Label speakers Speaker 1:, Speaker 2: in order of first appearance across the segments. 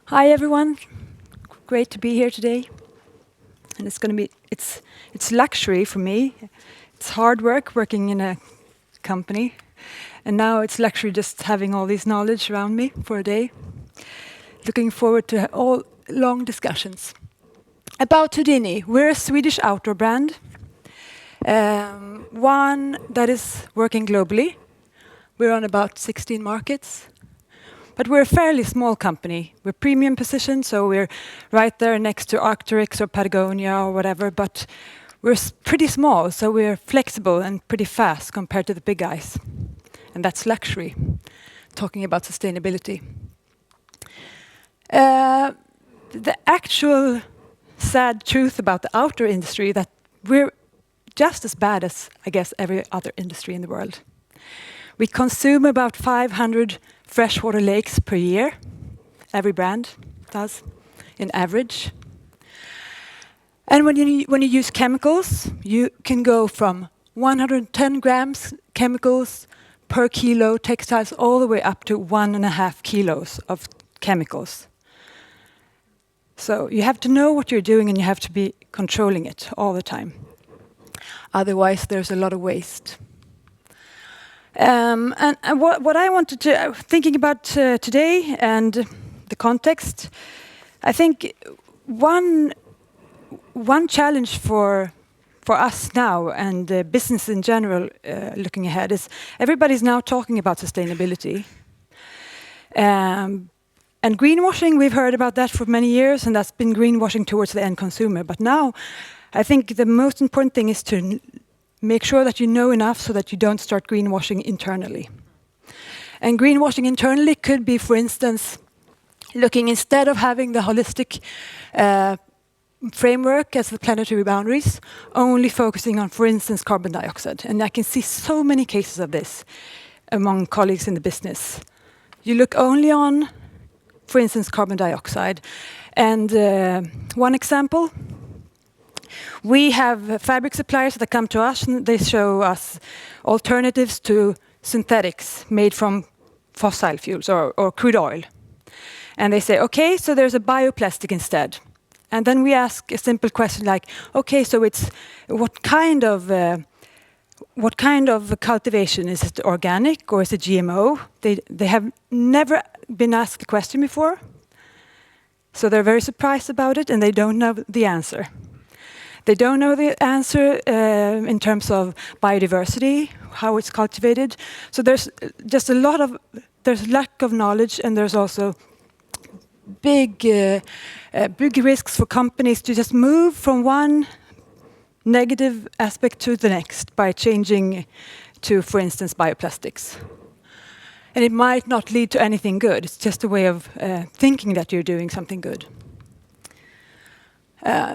Speaker 1: Hi everyone, great to be here today. And it's luxury for me. It's hard work working in a company, and now it's luxury just having all this knowledge around me for a day. Looking forward to all long discussions. About Houdini, we're a Swedish outdoor brand, one that is working globally. We're on about 16 markets. But we're a fairly small company. We're premium positioned, so we're right there next to Arc'teryx or Patagonia or whatever, but we're pretty small, so we're flexible and pretty fast compared to the big guys. And that's luxury, talking about sustainability. The actual sad truth about the outdoor industry that we're just as bad as, I guess, every other industry in the world. We consume about 500 freshwater lakes per year. Every brand does, in average. And when you use chemicals, you can go from 110 grams chemicals per kilo textiles all the way up to 1.5 kilos of chemicals. So you have to know what you're doing and you have to be controlling it all the time. Otherwise, there's a lot of waste. And what I wanted to, thinking about today and the context, I think one challenge for us now and business in general looking ahead is everybody's now talking about sustainability. And greenwashing, we've heard about that for many years, and that's been greenwashing towards the end consumer. But now, I think the most important thing is to make sure that you know enough so that you don't start greenwashing internally. And greenwashing internally could be, for instance, looking instead of having the holistic framework as the planetary boundaries, only focusing on, for instance, carbon dioxide. And I can see so many cases of this among colleagues in the business. You look only on, for instance, carbon dioxide. And one example, we have fabric suppliers that come to us and they show us alternatives to synthetics made from fossil fuels or crude oil. And they say, okay, so there's a bioplastic instead. And then we ask a simple question like, okay, so it's what kind of cultivation? Is it organic or is it GMO? They have never been asked the question before. So they're very surprised about it and they don't know the answer. They don't know the answer in terms of biodiversity, how it's cultivated. So there's just there's lack of knowledge, and there's also big risks for companies to just move from one negative aspect to the next by changing to, for instance, bioplastics. And it might not lead to anything good. It's just a way of thinking that you're doing something good.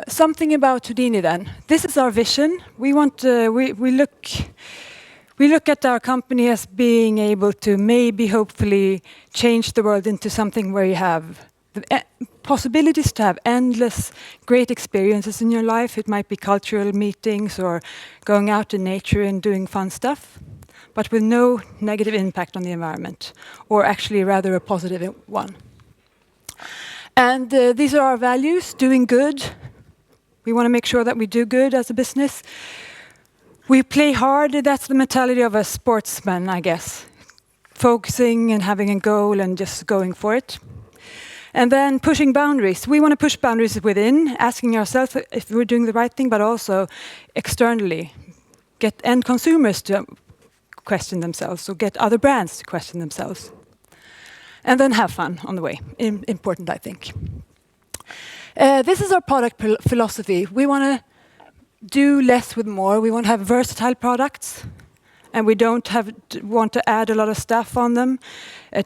Speaker 1: Something about Houdini then. This is our vision. We want we look at our company as being able to maybe hopefully change the world into something where you have the possibilities to have endless great experiences in your life. It might be cultural meetings or going out in nature and doing fun stuff, but with no negative impact on the environment, or actually rather a positive one. And these are our values: doing good. We want to make sure that we do good as a business. We play hard. That's the mentality of a sportsman, I guess. Focusing and having a goal and just going for it. And then pushing boundaries. We want to push boundaries within, asking ourselves if we're doing the right thing, but also externally. Get end consumers to question themselves, or get other brands to question themselves. And then have fun on the way. Important, I think. This is our product philosophy. We want to do less with more. We want to have versatile products, and we don't want to add a lot of stuff on them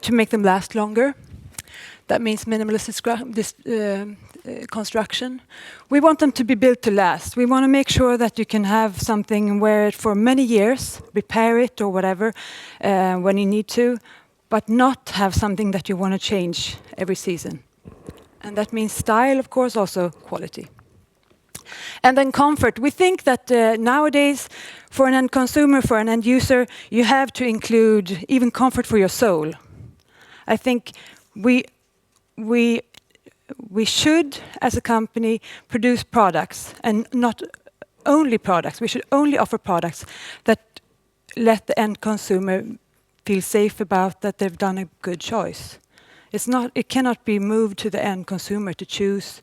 Speaker 1: to make them last longer. That means minimalist construction. We want them to be built to last. We want to make sure that you can have something and wear it for many years, repair it or whatever when you need to, but not have something that you want to change every season. And that means style, of course, also quality. And then comfort. We think that nowadays, for an end consumer, for an end user, you have to include even comfort for your soul. I think we we should, as a company, produce products, and not only products. We should only offer products that let the end consumer feel safe about that they've done a good choice. It cannot be moved to the end consumer to choose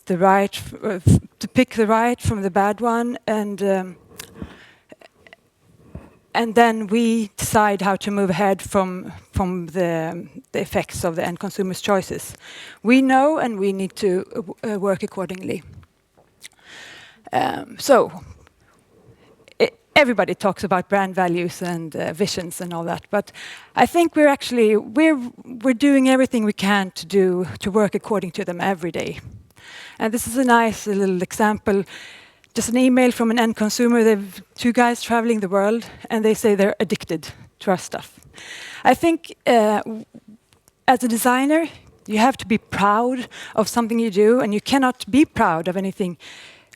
Speaker 1: the right, to pick the right from the bad one, and then we decide how to move ahead from the effects of the end consumer's choices. We know, and we need to work accordingly. Everybody talks about brand values and visions and all that, but I think we're doing everything we can to work according to them every day. And this is a nice little example. Just an email from an end consumer. They've 2 guys traveling the world, and they say they're addicted to our stuff. I think as a designer, you have to be proud of something you do, and you cannot be proud of anything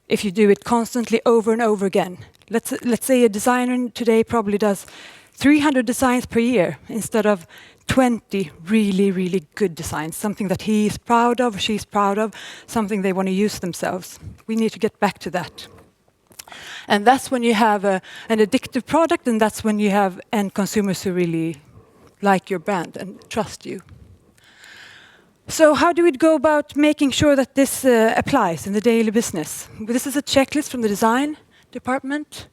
Speaker 1: if you do it constantly over and over again. Let's say a designer today probably does 300 designs per year instead of 20 really, really good designs, something that he is proud of, she's proud of, something they want to use themselves. We need to get back to that. And that's when you have an addictive product, and that's when you have end consumers who really like your brand and trust you. So how do we go about making sure that this applies in the daily business? This is a checklist from the design department.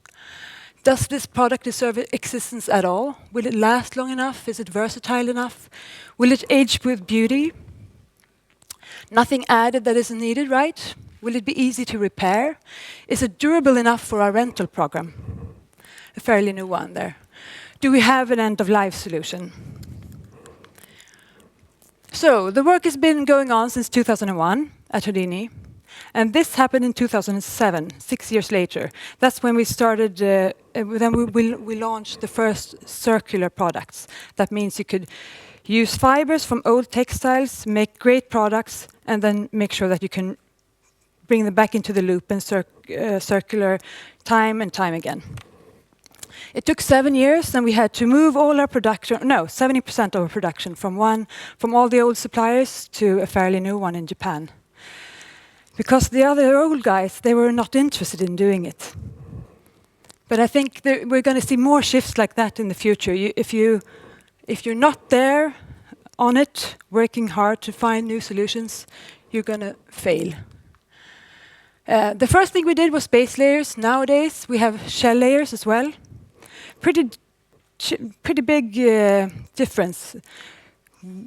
Speaker 1: Does this product deserve existence at all? Will it last long enough? Is it versatile enough? Will it age with beauty? Nothing added that isn't needed, right? Will it be easy to repair? Is it durable enough for our rental program? A fairly new one there. Do we have an end-of-life solution? So the work has been going on since 2001 at Houdini. And this happened in 2007, 6 years later. That's when we started, then we launched the first circular products. That means you could use fibers from old textiles, make great products, and then make sure that you can bring them back into the loop and circular time and time again. It took 7 years, and we had to move all our production, 70% of our production from all the old suppliers to a fairly new one in Japan. Because the other old guys, they were not interested in doing it. But I think we're going to see more shifts like that in the future. If you're not there on it, working hard to find new solutions, you're going to fail. The first thing we did was base layers. Nowadays, we have shell layers as well. Pretty big difference.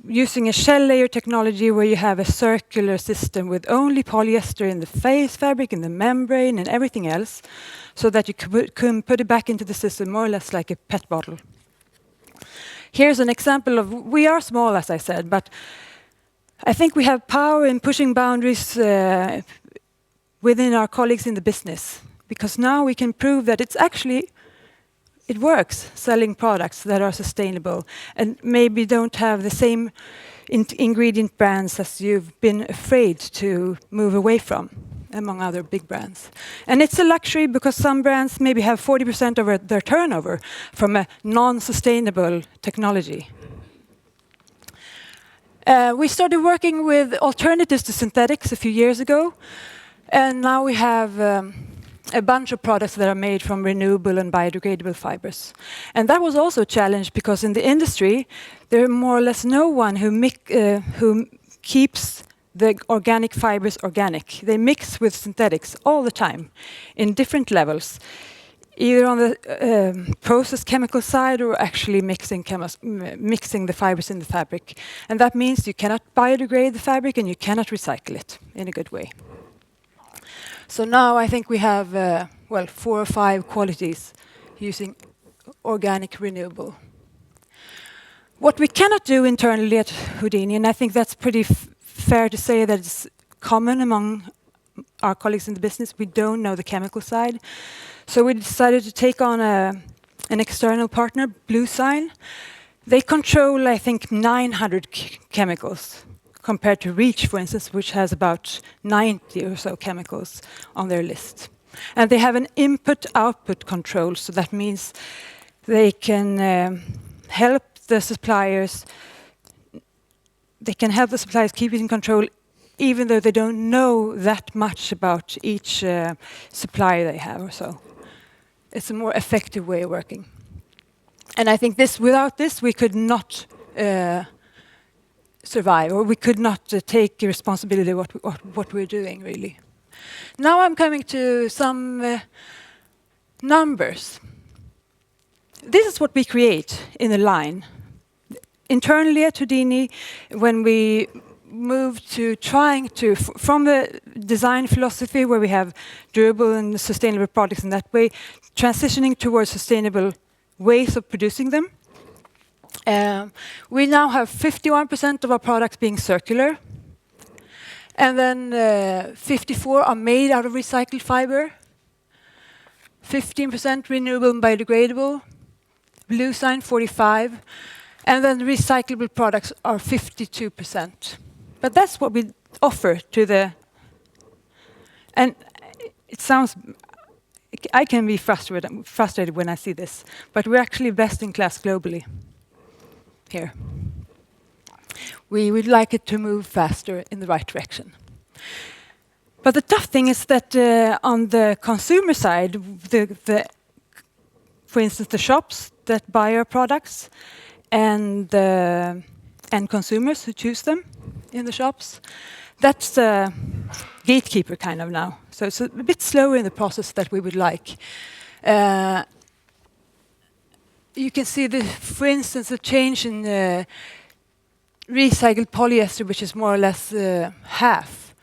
Speaker 1: Using a shell layer technology where you have a circular system with only polyester in the face fabric, in the membrane, and everything else, so that you can put it back into the system more or less like a PET bottle. Here's an example of, we are small, as I said, but I think we have power in pushing boundaries within our colleagues in the business, because now we can prove that it works, selling products that are sustainable and maybe don't have the same ingredient brands as you've been afraid to move away from, among other big brands. And it's a luxury because some brands maybe have 40% of their turnover from a non-sustainable technology. We started working with alternatives to synthetics a few years ago, and now we have a bunch of products that are made from renewable and biodegradable fibers. And that was also a challenge because in the industry, there are more or less no one who keeps the organic fibers organic. They mix with synthetics all the time in different levels, either on the process chemical side or actually mixing the fibers in the fabric. And that means you cannot biodegrade the fabric and you cannot recycle it in a good way. So now I think we have, 4 or 5 qualities using organic renewable. What we cannot do internally at Houdini, and I think that's pretty fair to say that it's common among our colleagues in the business, we don't know the chemical side. So we decided to take on an external partner, Bluesign. They control, I think, 900 chemicals, compared to REACH, for instance, which has about 90 or so chemicals on their list. And they have an input-output control, so that means they can help the suppliers keep it in control even though they don't know that much about each supplier they have or so. It's a more effective way of working. And I think without this, we could not survive, or we could not take responsibility what we're doing, really. Now I'm coming to some numbers. This is what we create in a line. Internally at Houdini, when we moved to trying to, from the design philosophy where we have durable and sustainable products in that way, transitioning towards sustainable ways of producing them. We now have 51% of our products being circular, and then 54 are made out of recycled fiber, 15% renewable and biodegradable, Bluesign 45, and then recyclable products are 52%. But that's what we offer to the, and it sounds, I can be frustrated when I see this, but we're actually best in class globally here. We would like it to move faster in the right direction. But the tough thing is that on the consumer side, for instance, the shops that buy our products and consumers who choose them in the shops, that's the gatekeeper kind of now. So it's a bit slower in the process that we would like. You can see, for instance, a change in recycled polyester, which is more or less half.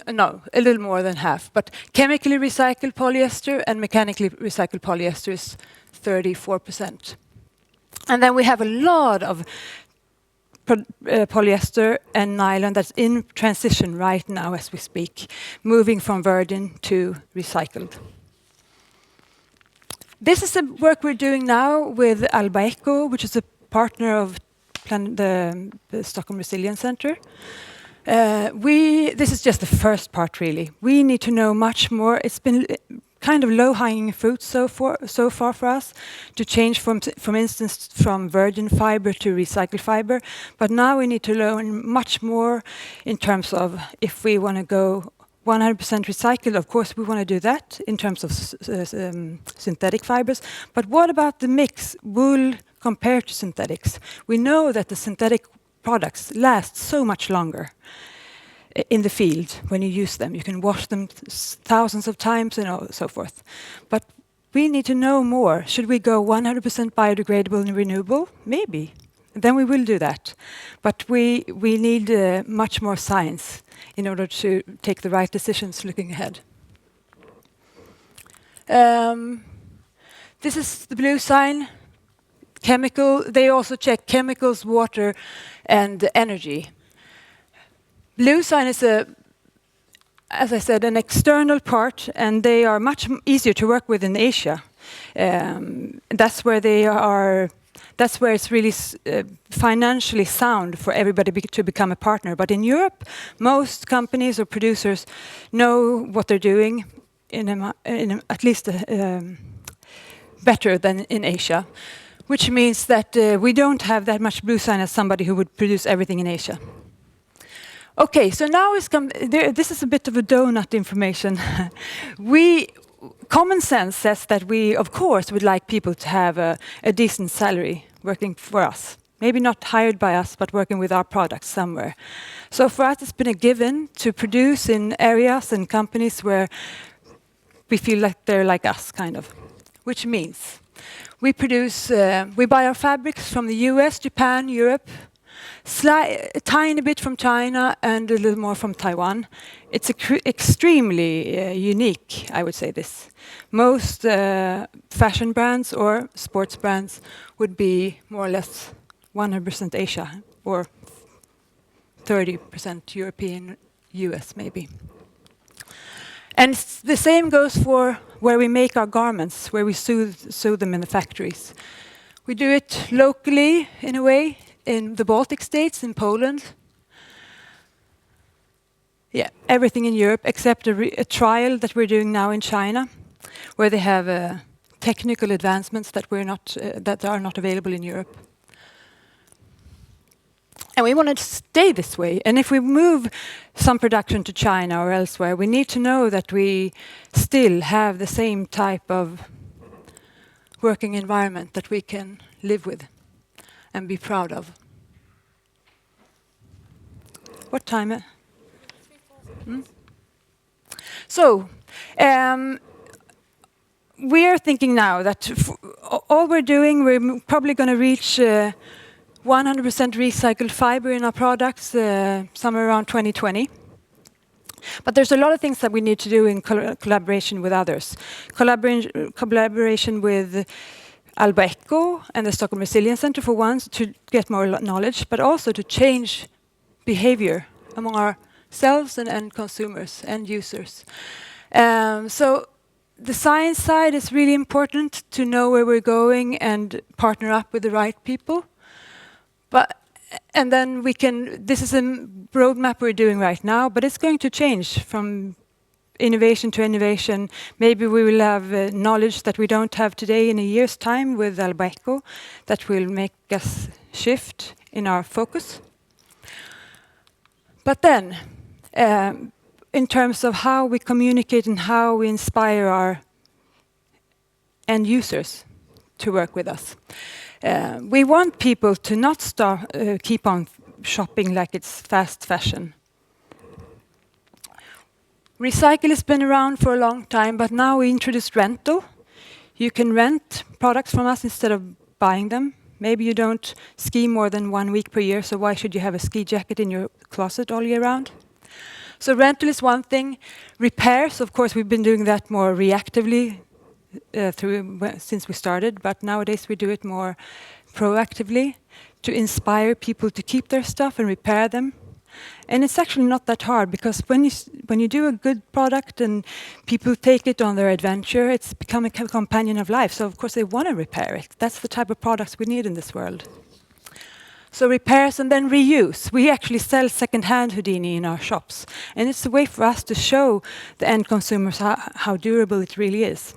Speaker 1: No, a little more than half. But chemically recycled polyester and mechanically recycled polyester is 34%. And then we have a lot of polyester and nylon that's in transition right now as we speak, moving from virgin to recycled. This is the work we're doing now with Alba Eco, which is a partner of the Stockholm Resilience Center. This is just the first part, really. We need to know much more. It's been kind of low-hanging fruit so far for us to change from instance, from virgin fiber to recycled fiber. But now we need to learn much more in terms of if we want to go 100% recycled. Of course, we want to do that in terms of synthetic fibers. But what about the mix, wool compared to synthetics? We know that the synthetic products last so much longer in the field when you use them. You can wash them thousands of times and so forth. But we need to know more. Should we go 100% biodegradable and renewable? Maybe. Then we will do that. But we need much more science in order to take the right decisions looking ahead. This is the Bluesign chemical. They also check chemicals, water, and energy. Bluesign is as I said, an external part, and they are much easier to work with in Asia. That's where they are. That's where it's really financially sound for everybody to become a partner. But in Europe, most companies or producers know what they're doing at least better than in Asia, which means that we don't have that much Bluesign as somebody who would produce everything in Asia. Okay, so now this is a bit of a donut information. Common sense says that we, of course, would like people to have a decent salary working for us. Maybe not hired by us, but working with our products somewhere. So for us, it's been a given to produce in areas and companies where we feel like they're like us, kind of. Which means we buy our fabrics from the US, Japan, Europe, a tiny bit from China and a little more from Taiwan. It's extremely unique, I would say this. Most fashion brands or sports brands would be more or less 100% Asia or 30% European, US maybe. And the same goes for where we make our garments, where we sew them in the factories. We do it locally, in a way, in the Baltic states, in Poland. Yeah, everything in Europe except a trial that we're doing now in China, where they have technical advancements that are not available in Europe. And we want to stay this way. And if we move some production to China or elsewhere, we need to know that we still have the same type of working environment that we can live with and be proud of. What time? So, we are thinking now that all we're doing, we're probably going to reach 100% recycled fiber in our products somewhere around 2020. But there's a lot of things that we need to do in collaboration with others. Collaboration with Alba Eco and the Stockholm Resilience Center for once to get more knowledge, but also to change behavior among ourselves and consumers and users. So the science side is really important to know where we're going and partner up with the right people. And then this is a roadmap we're doing right now, but it's going to change from innovation to innovation. Maybe we will have knowledge that we don't have today in a year's time with Alba Eco that will make us shift in our focus. But then, in terms of how we communicate and how we inspire our end users to work with us. We want people to not keep on shopping like it's fast fashion. Recycle has been around for a long time, but now we introduced rental. You can rent products from us instead of buying them. Maybe you don't ski more than 1 week per year, so why should you have a ski jacket in your closet all year round? So rental is one thing. Repairs, of course, we've been doing that more reactively since we started, but nowadays we do it more proactively to inspire people to keep their stuff and repair them. And it's actually not that hard, because when you do a good product and people take it on their adventure, it's become a companion of life. So of course they want to repair it. That's the type of products we need in this world. So repairs and then reuse. We actually sell second-hand Houdini in our shops. And it's a way for us to show the end consumers how durable it really is.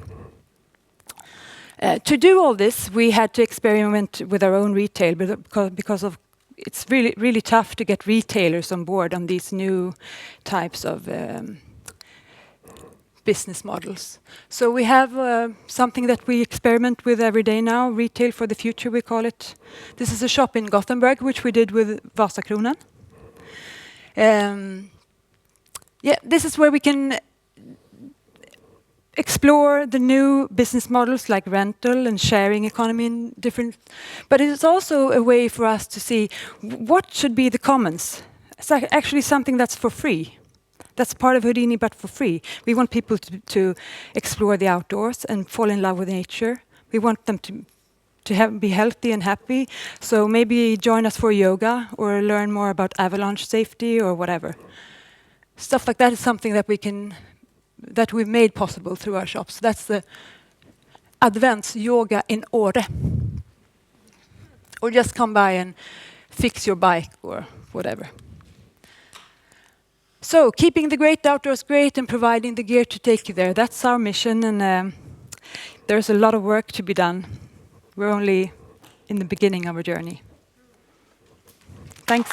Speaker 1: To do all this, we had to experiment with our own retail because it's really tough to get retailers on board on these new types of business models. So we have something that we experiment with every day now, retail for the future, we call it. This is a shop in Gothenburg, which we did with Vasakronan. This is where we can explore the new business models like rental and sharing economy in different, but it is also a way for us to see what should be the commons. It's actually something that's for free. That's part of Houdini, but for free. We want people to explore the outdoors and fall in love with nature. We want them to be healthy and happy. So maybe join us for yoga or learn more about avalanche safety or whatever. Stuff like that is something that we've made possible through our shops. That's the Advents Yoga in Åre. Or just come by and fix your bike or whatever. So, keeping the great outdoors great and providing the gear to take you there. That's our mission, and there's a lot of work to be done. We're only in the beginning of our journey. Thanks.